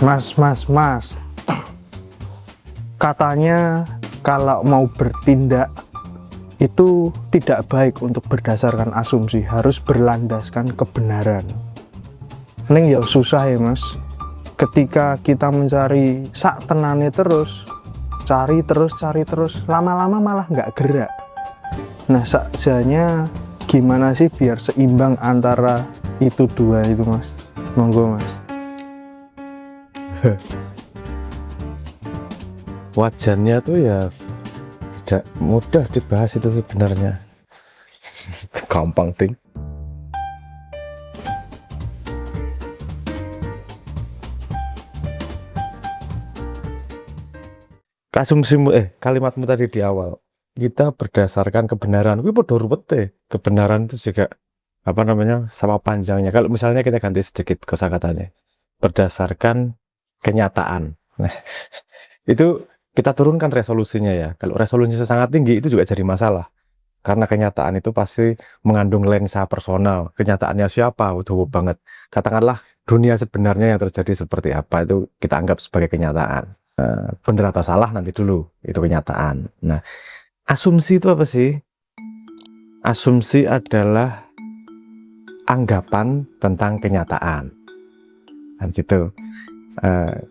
Mas. Katanya kalau mau bertindak itu tidak baik untuk berdasarkan asumsi, harus berlandaskan kebenaran. Neng ya susah ya mas, ketika kita mencari sak tenane terus, cari terus, lama-lama malah nggak gerak. Nah sakjanya gimana sih biar seimbang antara itu dua itu mas? Monggo mas. Wajannya tuh ya tidak mudah dibahas itu sebenarnya. Gampang ting. Asumsimu kalimatmu tadi di awal, kita berdasarkan kebenaran. Wih podo ruwet kebenaran itu juga apa namanya sama panjangnya. Kalau misalnya kita ganti sedikit kosakatanya, berdasarkan kenyataan. Nah, itu kita turunkan resolusinya ya. Kalau resolusinya sangat tinggi itu juga jadi masalah. Karena kenyataan itu pasti mengandung lensa personal. Kenyataannya siapa? Udah banget. Katakanlah dunia sebenarnya yang terjadi seperti apa itu kita anggap sebagai kenyataan. Benar atau salah nanti dulu, itu kenyataan. Nah, asumsi itu apa sih? Asumsi adalah anggapan tentang kenyataan. Dan gitu.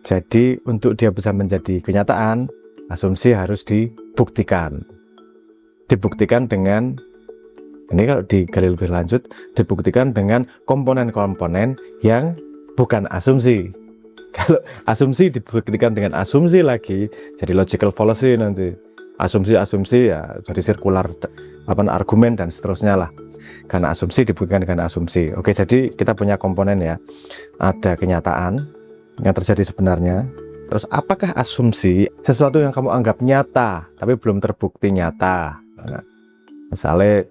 Jadi untuk dia bisa menjadi kenyataan, asumsi harus dibuktikan. Dibuktikan dengan, ini kalau digali lebih lanjut, dibuktikan dengan komponen-komponen yang bukan asumsi. Kalau asumsi dibuktikan dengan asumsi lagi, jadi logical fallacy nanti. Asumsi-asumsi ya jadi sirkular argumen dan seterusnya lah. Karena asumsi dibuktikan dengan asumsi. Oke, jadi kita punya komponen ya. Ada kenyataan yang terjadi sebenarnya. Terus apakah asumsi sesuatu yang kamu anggap nyata tapi belum terbukti nyata? Nah, misalnya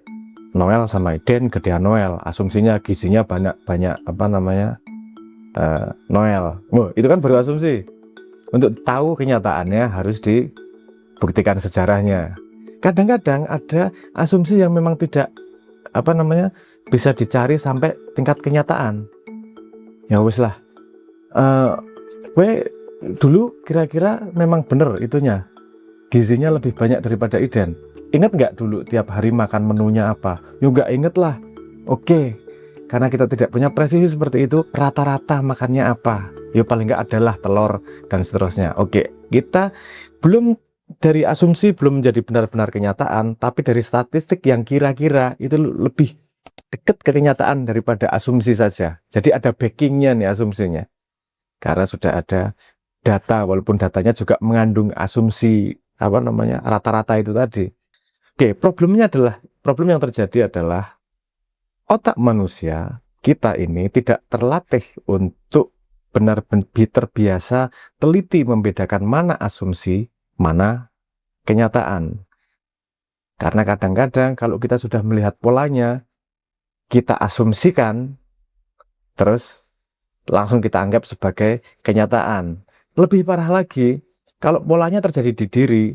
Noel sama Eden gedean Noel, asumsinya gizinya banyak apa namanya? Noel. Itu kan baru asumsi. Untuk tahu kenyataannya harus dibuktikan sejarahnya. Kadang-kadang ada asumsi yang memang tidak apa namanya bisa dicari sampai tingkat kenyataan. Ya wis lah. Gue dulu kira-kira memang bener itunya. Gizinya lebih banyak daripada Eden. Ingat nggak dulu tiap hari makan menunya apa? Yuk nggak inget lah. Oke. Karena kita tidak punya presisi seperti itu, rata-rata makannya apa? Ya paling nggak adalah telur dan seterusnya. Oke, kita belum dari asumsi belum menjadi benar-benar kenyataan, tapi dari statistik yang kira-kira itu lebih dekat ke kenyataan daripada asumsi saja. Jadi ada backingnya nih asumsinya. Karena sudah ada data, walaupun datanya juga mengandung asumsi apa namanya rata-rata itu tadi. Oke, problem yang terjadi adalah otak manusia kita ini tidak terlatih untuk benar-benar terbiasa teliti membedakan mana asumsi, mana kenyataan. Karena kadang-kadang kalau kita sudah melihat polanya, kita asumsikan, terus langsung kita anggap sebagai kenyataan. Lebih parah lagi, kalau polanya terjadi di diri,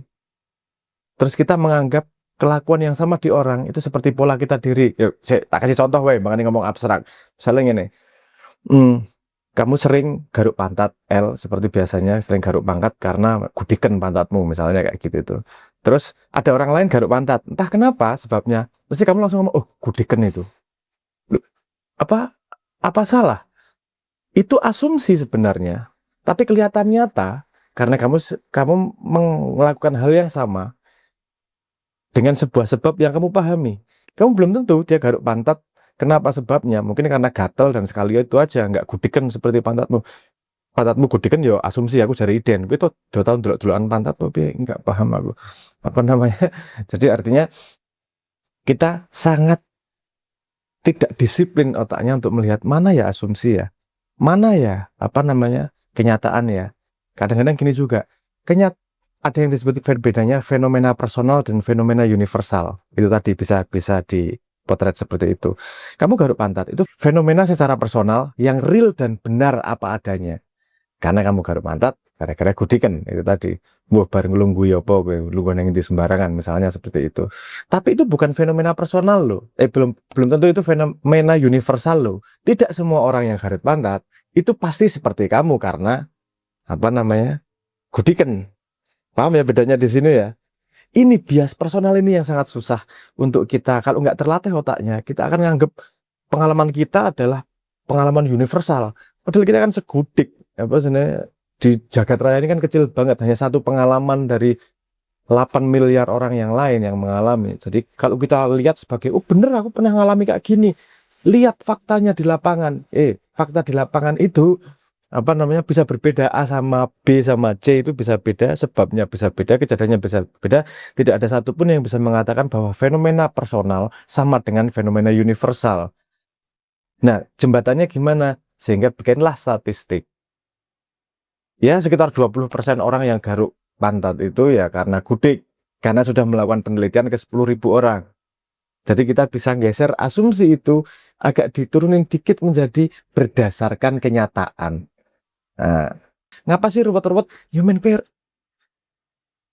terus kita menganggap kelakuan yang sama di orang itu seperti pola kita diri. Yuk, saya tak kasih contoh, makanya ngomong abstrak. Misalnya gini, kamu sering garuk pantat L seperti biasanya, sering garuk pantat karena gudiken pantatmu, misalnya kayak gitu itu. Terus ada orang lain garuk pantat, entah kenapa sebabnya, pasti kamu langsung ngomong, oh gudiken itu. Apa salah? Itu asumsi sebenarnya, tapi kelihatan nyata karena kamu melakukan hal yang sama dengan sebuah sebab yang kamu pahami. Kamu belum tentu dia garuk pantat. Kenapa sebabnya? Mungkin karena gatel dan sekali itu aja, nggak gudikan seperti pantatmu. Pantatmu gudikan ya asumsi aku dari Iden. Itu 2 tahun dulu-duluan pantat tapi nggak paham aku. Apa namanya? Jadi artinya kita sangat tidak disiplin otaknya untuk melihat mana ya asumsi ya. Mana ya apa namanya kenyataan ya. Kadang-kadang gini juga. Ada yang disebut bedanya fenomena personal dan fenomena universal. Itu tadi bisa dipotret seperti itu. Kamu garuk pantat, itu fenomena secara personal yang real dan benar apa adanya. Karena kamu garuk pantat, gara-gara gudikan, itu tadi. Wah, bareng lungguh ya apa, lungguh yang di sembarangan, misalnya seperti itu. Tapi itu bukan fenomena personal loh. Belum tentu itu fenomena universal loh. Tidak semua orang yang garuk pantat, itu pasti seperti kamu karena apa namanya, gudikan. Paham ya bedanya di sini ya? Ini bias personal ini yang sangat susah untuk kita. Kalau nggak terlatih otaknya, kita akan nganggap pengalaman kita adalah pengalaman universal. Padahal kita kan segudik. Apa sebenarnya di jagat raya ini kan kecil banget. Hanya satu pengalaman dari 8 miliar orang yang lain yang mengalami. Jadi kalau kita lihat sebagai, oh bener aku pernah ngalami kayak gini. Lihat faktanya di lapangan. Fakta di lapangan itu apa namanya bisa berbeda. A sama B sama C itu bisa beda, sebabnya bisa beda, kejadiannya bisa beda. Tidak ada satupun yang bisa mengatakan bahwa fenomena personal sama dengan fenomena universal. Nah, jembatannya gimana? Sehingga bikinlah statistik. Ya, sekitar 20% orang yang garuk pantat itu ya karena gudik. Karena sudah melakukan penelitian ke 10.000 orang. Jadi kita bisa geser asumsi itu agak diturunin dikit menjadi berdasarkan kenyataan. Nah, ngapa sih ruwet-ruwet? Human pair.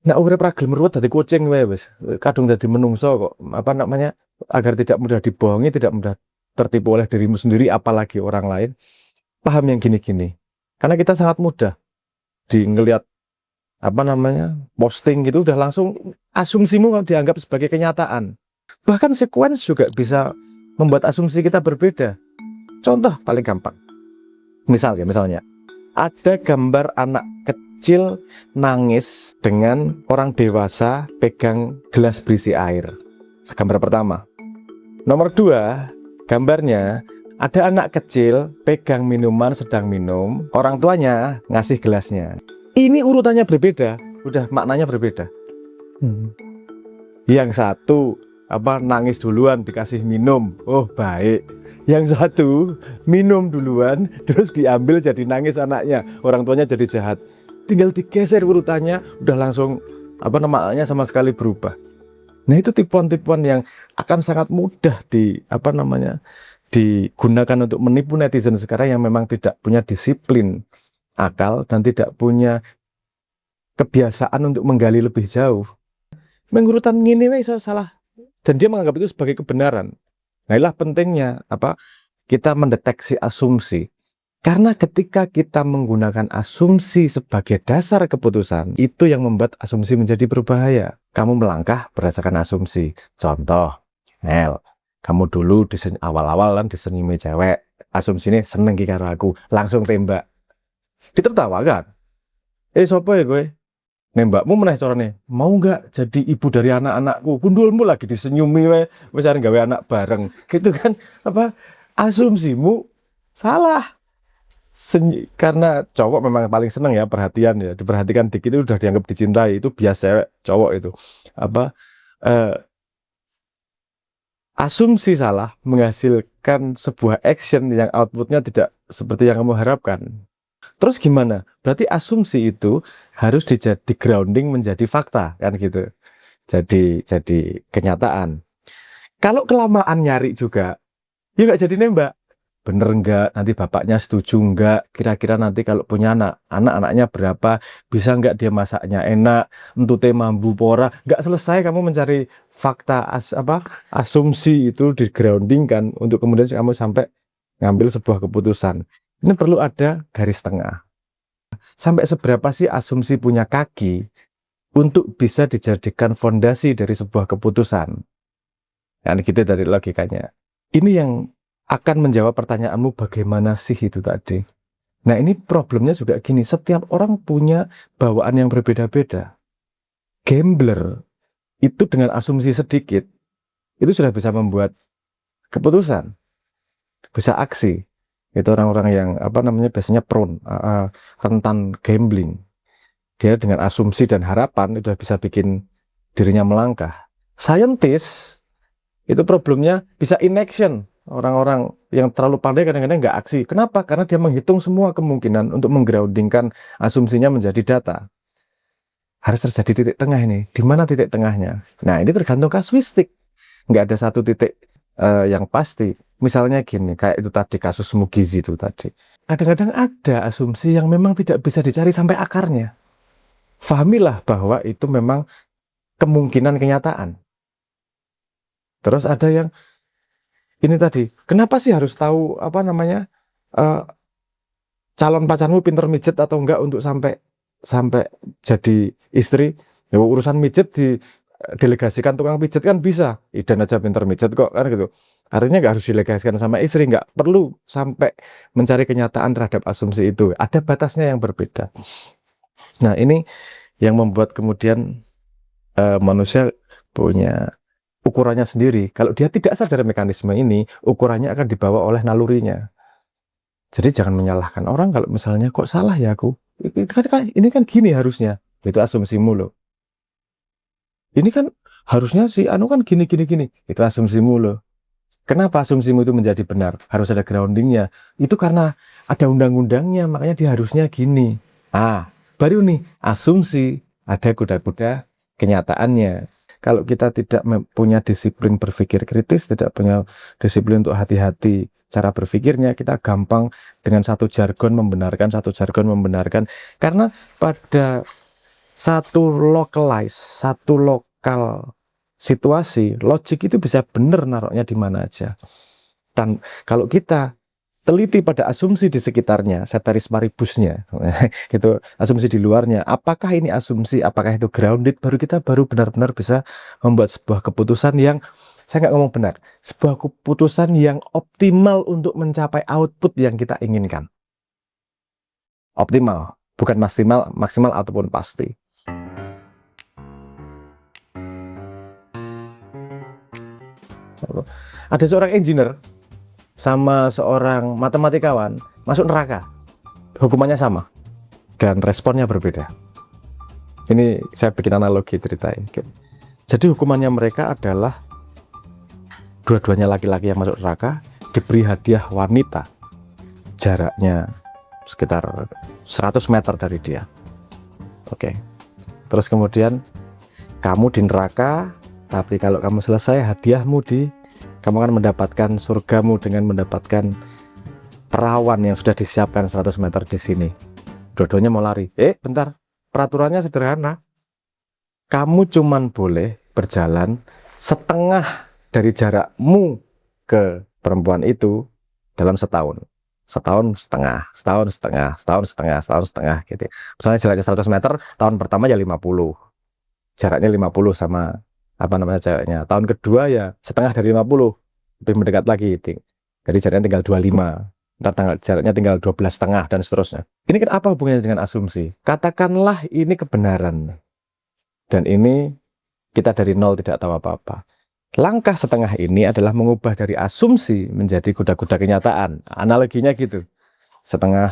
Nah, urip ra gelem ruwet dadi kucing wae wis. Kadung dadi menungso kok. Apa namanya? Agar tidak mudah dibohongi, tidak mudah tertipu oleh dirimu sendiri apalagi orang lain. Paham yang gini-gini. Karena kita sangat mudah ngelihat apa namanya? Posting gitu udah langsung asumsimu dianggap sebagai kenyataan. Bahkan sequence juga bisa membuat asumsi kita berbeda. Contoh paling gampang. Misalnya ada gambar anak kecil nangis dengan orang dewasa pegang gelas berisi air. Gambar pertama. Nomor 2, gambarnya ada anak kecil pegang minuman sedang minum, orang tuanya ngasih gelasnya. Ini urutannya berbeda, udah maknanya berbeda. Yang satu nangis duluan dikasih minum, oh baik. Yang satu minum duluan terus diambil jadi nangis anaknya, orang tuanya jadi jahat. Tinggal digeser urutannya udah langsung namanya sama sekali berubah. Nah, itu tipuan-tipuan yang akan sangat mudah digunakan untuk menipu netizen sekarang yang memang tidak punya disiplin akal dan tidak punya kebiasaan untuk menggali lebih jauh. Mengurutan gini salah. Dan dia menganggap itu sebagai kebenaran. Nah, inilah pentingnya kita mendeteksi asumsi. Karena ketika kita menggunakan asumsi sebagai dasar keputusan, itu yang membuat asumsi menjadi berbahaya. Kamu melangkah berdasarkan asumsi. Contoh, kamu dulu awal-awal kan disenyumi cewek, asumsi ini seneng karo aku, langsung tembak. Ditertawakan. Sopo ya gue? Nembakmu meneh carane, mau nggak jadi ibu dari anak-anakku? Gundulmu lagi disenyumi wis arep gawe anak bareng. Gitu kan asumsimu salah. Karena cowok memang paling seneng ya perhatian ya, diperhatikan dikit itu udah dianggap dicintai, itu biasa cowok itu. Asumsi salah menghasilkan sebuah action yang outputnya tidak seperti yang kamu harapkan. Terus gimana? Berarti asumsi itu harus di grounding menjadi fakta kan gitu. Jadi kenyataan. Kalau kelamaan nyari juga, ya nggak jadi nembak. Bener nggak? Nanti bapaknya setuju nggak? Kira-kira nanti kalau punya anaknya berapa? Bisa nggak dia masaknya enak? Entute mambu pora? Nggak selesai kamu mencari fakta asumsi itu di grounding kan untuk kemudian kamu sampai ngambil sebuah keputusan. Ini perlu ada garis tengah. Sampai seberapa sih asumsi punya kaki untuk bisa dijadikan fondasi dari sebuah keputusan? Kan gitu dari logikanya. Ini yang akan menjawab pertanyaanmu bagaimana sih itu tadi. Nah, ini problemnya juga gini, setiap orang punya bawaan yang berbeda-beda. Gambler itu dengan asumsi sedikit itu sudah bisa membuat keputusan, bisa aksi. Itu orang-orang yang biasanya prone, rentan gambling. Dia dengan asumsi dan harapan itu bisa bikin dirinya melangkah. Scientist itu problemnya bisa inaction. Orang-orang yang terlalu pandai kadang-kadang nggak aksi. Kenapa? Karena dia menghitung semua kemungkinan untuk menggroundingkan asumsinya menjadi data. Harus terjadi titik tengah ini. Di mana titik tengahnya? Nah, ini tergantung kasuistik. Nggak ada satu titik yang pasti. Misalnya gini, kayak itu tadi kasus Mugizi itu tadi. Kadang-kadang ada asumsi yang memang tidak bisa dicari sampai akarnya. Fahamilah bahwa itu memang kemungkinan kenyataan. Terus ada yang ini tadi, kenapa sih harus tahu calon pacarmu pinter mijet atau enggak untuk sampai sampai jadi istri. Ya, urusan mijet delegasikan tukang pijet kan bisa. Idan aja pinter mijet kok kan gitu. Artinya nggak harus delegasikan sama istri, nggak perlu sampai mencari kenyataan terhadap asumsi itu. Ada batasnya yang berbeda. Nah, ini yang membuat kemudian manusia punya ukurannya sendiri. Kalau dia tidak sadar mekanisme ini, ukurannya akan dibawa oleh nalurinya. Jadi jangan menyalahkan orang kalau misalnya kok salah ya aku. Ini kan gini harusnya. Itu asumsimu loh. Ini kan harusnya si anu kan gini. Itu asumsimu loh. Kenapa asumsimu itu menjadi benar? Harus ada groundingnya. Itu karena ada undang-undangnya, makanya dia harusnya gini. Baru nih asumsi, ada kuda-kuda kenyataannya. Kalau kita tidak punya disiplin berpikir kritis, tidak punya disiplin untuk hati-hati cara berpikirnya, kita gampang dengan satu jargon membenarkan. Karena pada satu lokal situasi, logik itu bisa benar naruhnya di mana aja. Dan kalau kita teliti pada asumsi di sekitarnya, ceteris paribusnya, gitu, asumsi di luarnya, apakah ini asumsi, apakah itu grounded, kita benar-benar bisa membuat sebuah keputusan yang, saya nggak ngomong benar, sebuah keputusan yang optimal untuk mencapai output yang kita inginkan. Optimal, bukan maksimal ataupun pasti. Ada seorang engineer sama seorang matematikawan masuk neraka, hukumannya sama dan responnya berbeda. Ini saya bikin analogi ceritain. Jadi hukumannya mereka adalah dua-duanya laki-laki yang masuk neraka diberi hadiah wanita, jaraknya sekitar 100 meter dari dia. Oke. Terus kemudian kamu di neraka, tapi kalau kamu selesai hadiahmu kamu akan mendapatkan surgamu dengan mendapatkan perawan yang sudah disiapkan 100 meter di sini. Dua-duanya mau lari. Bentar. Peraturannya sederhana. Kamu cuman boleh berjalan setengah dari jarakmu ke perempuan itu dalam setahun. Setahun setengah gitu. Misalnya jaraknya 100 meter, tahun pertama ya 50. Jaraknya 50 sama ceweknya. Tahun kedua ya setengah dari 50, lebih mendekat lagi. Jadi jaraknya tinggal 25. Ntar jaraknya tinggal 12,5 dan seterusnya. Ini kan apa hubungannya dengan asumsi? Katakanlah ini kebenaran. Dan ini kita dari nol tidak tahu apa-apa. Langkah setengah ini adalah mengubah dari asumsi menjadi kuda-kuda kenyataan. Analoginya gitu. Setengah.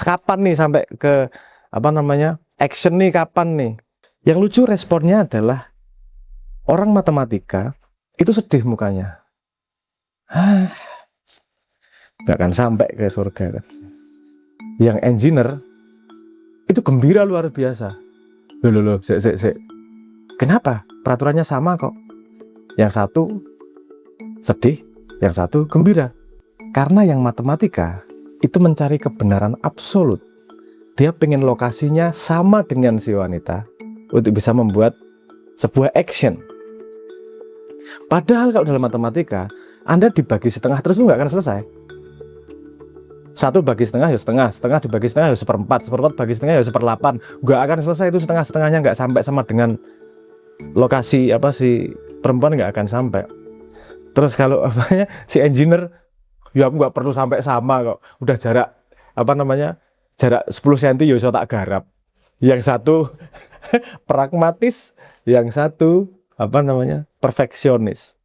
Kapan nih sampai ke action nih kapan nih? Yang lucu responnya adalah orang matematika itu sedih mukanya. Nggak akan sampai ke surga kan. Yang engineer itu gembira luar biasa. Loh, sik. Kenapa? Peraturannya sama kok. Yang satu sedih, yang satu gembira. Karena yang matematika itu mencari kebenaran absolut. Dia pengen lokasinya sama dengan si wanita untuk bisa membuat sebuah action. Padahal kalau dalam matematika, Anda dibagi setengah terus nggak akan selesai. Satu bagi setengah ya setengah dibagi setengah ya seperempat bagi setengah ya seperlapan. Nggak akan selesai itu setengahnya nggak sampai sama dengan lokasi si perempuan, nggak akan sampai. Terus kalau si engineer, ya aku nggak perlu sampai sama kok. Udah jarak jarak 10 cm ya iso tak garap. Yang satu pragmatis, yang satu perfeksionis.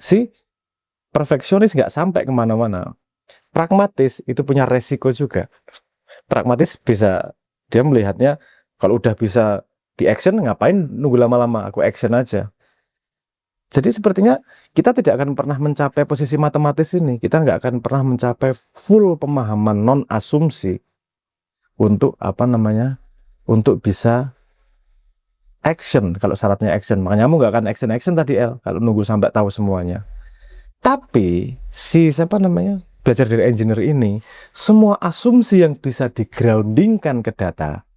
Si perfeksionis nggak sampai kemana-mana. Pragmatis itu punya resiko juga. Pragmatis bisa dia melihatnya kalau udah bisa di action, ngapain nunggu lama-lama, aku action aja. Jadi sepertinya kita tidak akan pernah mencapai posisi matematis ini. Kita nggak akan pernah mencapai full pemahaman non asumsi untuk untuk bisa action. Kalau syaratnya action, makanya kamu nggak akan action tadi kalau nunggu sampai tahu semuanya. Tapi belajar dari engineer ini, semua asumsi yang bisa digroundingkan ke data,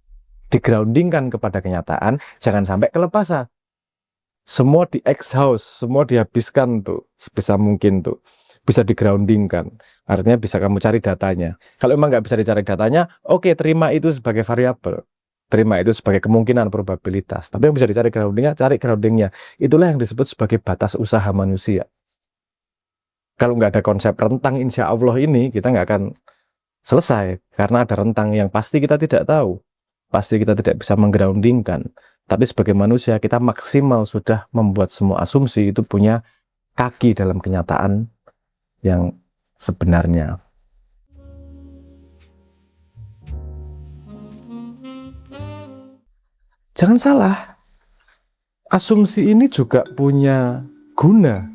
digroundingkan kepada kenyataan, jangan sampai kelepasan. Semua di exhaust, semua dihabiskan sebisa mungkin bisa di groundingkan. Artinya bisa kamu cari datanya. Kalau emang nggak bisa dicari datanya, oke, terima itu sebagai variabel. Terima itu sebagai kemungkinan probabilitas. Tapi yang bisa dicari groundingnya, cari groundingnya. Itulah yang disebut sebagai batas usaha manusia. Kalau nggak ada konsep rentang insya Allah ini, kita nggak akan selesai. Karena ada rentang yang pasti kita tidak tahu. Pasti kita tidak bisa menggroundingkan. Tapi sebagai manusia, kita maksimal sudah membuat semua asumsi itu punya kaki dalam kenyataan yang sebenarnya. Jangan salah, asumsi ini juga punya guna.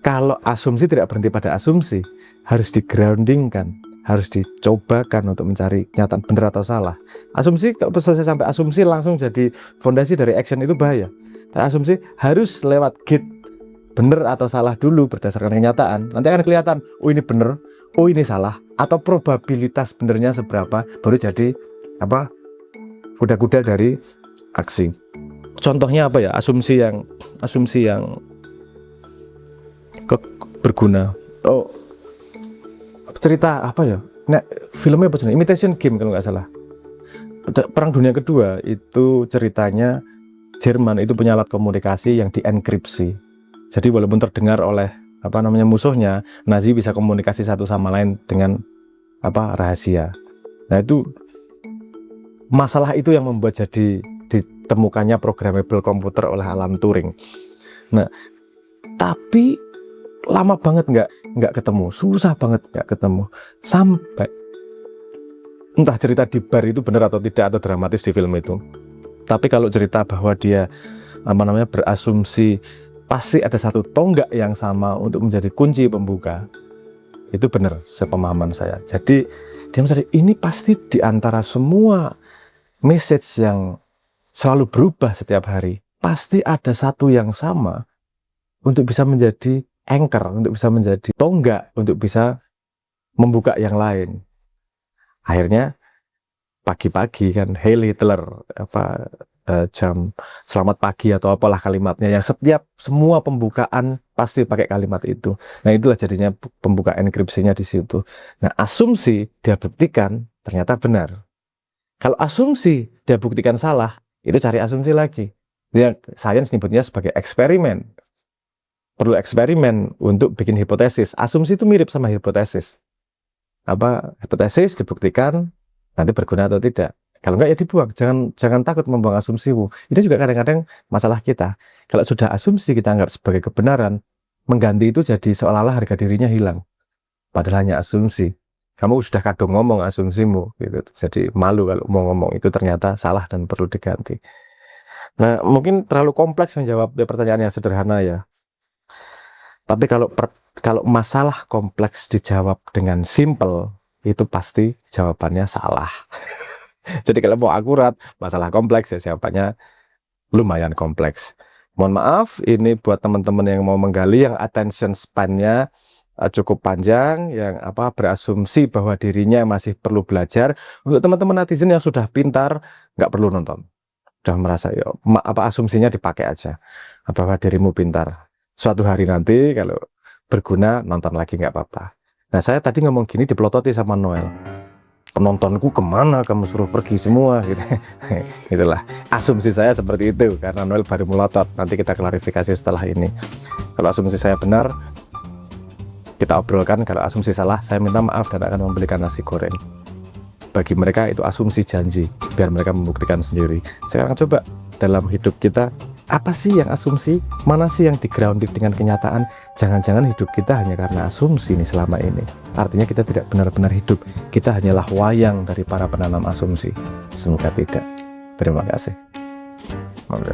Kalau asumsi tidak berhenti pada asumsi, harus di-groundingkan, harus dicobakan untuk mencari kenyataan benar atau salah. Asumsi, kalau selesai sampai asumsi langsung jadi fondasi dari action itu bahaya. Asumsi harus lewat gate benar atau salah dulu berdasarkan kenyataan. Nanti akan kelihatan, oh ini benar, oh ini salah, atau probabilitas benernya seberapa, baru jadi kuda-kuda dari aksi. Contohnya apa ya? Asumsi yang berguna. Oh, cerita apa ya? Nah, filmnya apa? Imitation Game kalau nggak salah. Perang Dunia Kedua itu ceritanya Jerman itu punya alat komunikasi yang dienkripsi. Jadi walaupun terdengar oleh musuhnya, Nazi bisa komunikasi satu sama lain dengan rahasia. Nah, itu masalah itu yang membuat jadi ditemukannya programmable komputer oleh Alan Turing. Nah, tapi lama banget nggak ketemu, susah banget nggak ketemu, sampai entah cerita di bar itu benar atau tidak atau dramatis di film itu. Tapi kalau cerita bahwa dia berasumsi pasti ada satu tonggak yang sama untuk menjadi kunci pembuka, itu benar sepemahaman saya. Jadi dia mencari ini pasti di antara semua message yang selalu berubah setiap hari, pasti ada satu yang sama untuk bisa menjadi anchor, untuk bisa menjadi tonggak, untuk bisa membuka yang lain. Akhirnya pagi-pagi kan, Heil Hitler, jam selamat pagi atau apalah kalimatnya, yang semua pembukaan pasti pakai kalimat itu. Nah, itulah jadinya pembuka enkripsinya di situ. Nah, asumsi dia buktikan ternyata benar. Kalau asumsi dia buktikan salah, itu cari asumsi lagi. Yang sains nyebutnya sebagai eksperimen. Perlu eksperimen untuk bikin hipotesis. Asumsi itu mirip sama hipotesis. Hipotesis dibuktikan, nanti berguna atau tidak. Kalau enggak ya dibuang. Jangan takut membuang asumsimu. Ini juga kadang-kadang masalah kita. Kalau sudah asumsi kita anggap sebagai kebenaran, mengganti itu jadi seolah-olah harga dirinya hilang. Padahal hanya asumsi. Kamu sudah kadung ngomong asumsimu, gitu. Jadi malu kalau mau ngomong itu ternyata salah dan perlu diganti. Nah, mungkin terlalu kompleks menjawab pertanyaan yang sederhana ya. Tapi kalau masalah kompleks dijawab dengan simple, itu pasti jawabannya salah. Jadi kalau mau akurat, masalah kompleks ya jawabannya lumayan kompleks. Mohon maaf, ini buat teman-teman yang mau menggali, yang attention span-nya cukup panjang, yang berasumsi bahwa dirinya masih perlu belajar. Untuk teman-teman netizen yang sudah pintar, nggak perlu nonton. Sudah merasa asumsinya dipakai aja bahwa dirimu pintar. Suatu hari nanti kalau berguna, nonton lagi nggak apa-apa. Nah, saya tadi ngomong gini dipelototi sama Noel. Penontonku kemana, kamu suruh pergi semua gitu. Itulah asumsi saya seperti itu, karena Noel baru melotot. Nanti kita klarifikasi setelah ini. Kalau asumsi saya benar, kita obrolkan. Kalau asumsi salah, saya minta maaf dan akan membelikan nasi goreng. Bagi mereka itu asumsi janji, biar mereka membuktikan sendiri. Sekarang coba dalam hidup kita, apa sih yang asumsi, mana sih yang di-grounded dengan kenyataan? Jangan-jangan hidup kita hanya karena asumsi nih selama ini. Artinya kita tidak benar-benar hidup, kita hanyalah wayang dari para penanam asumsi. Semoga tidak. Terima kasih. Monggo.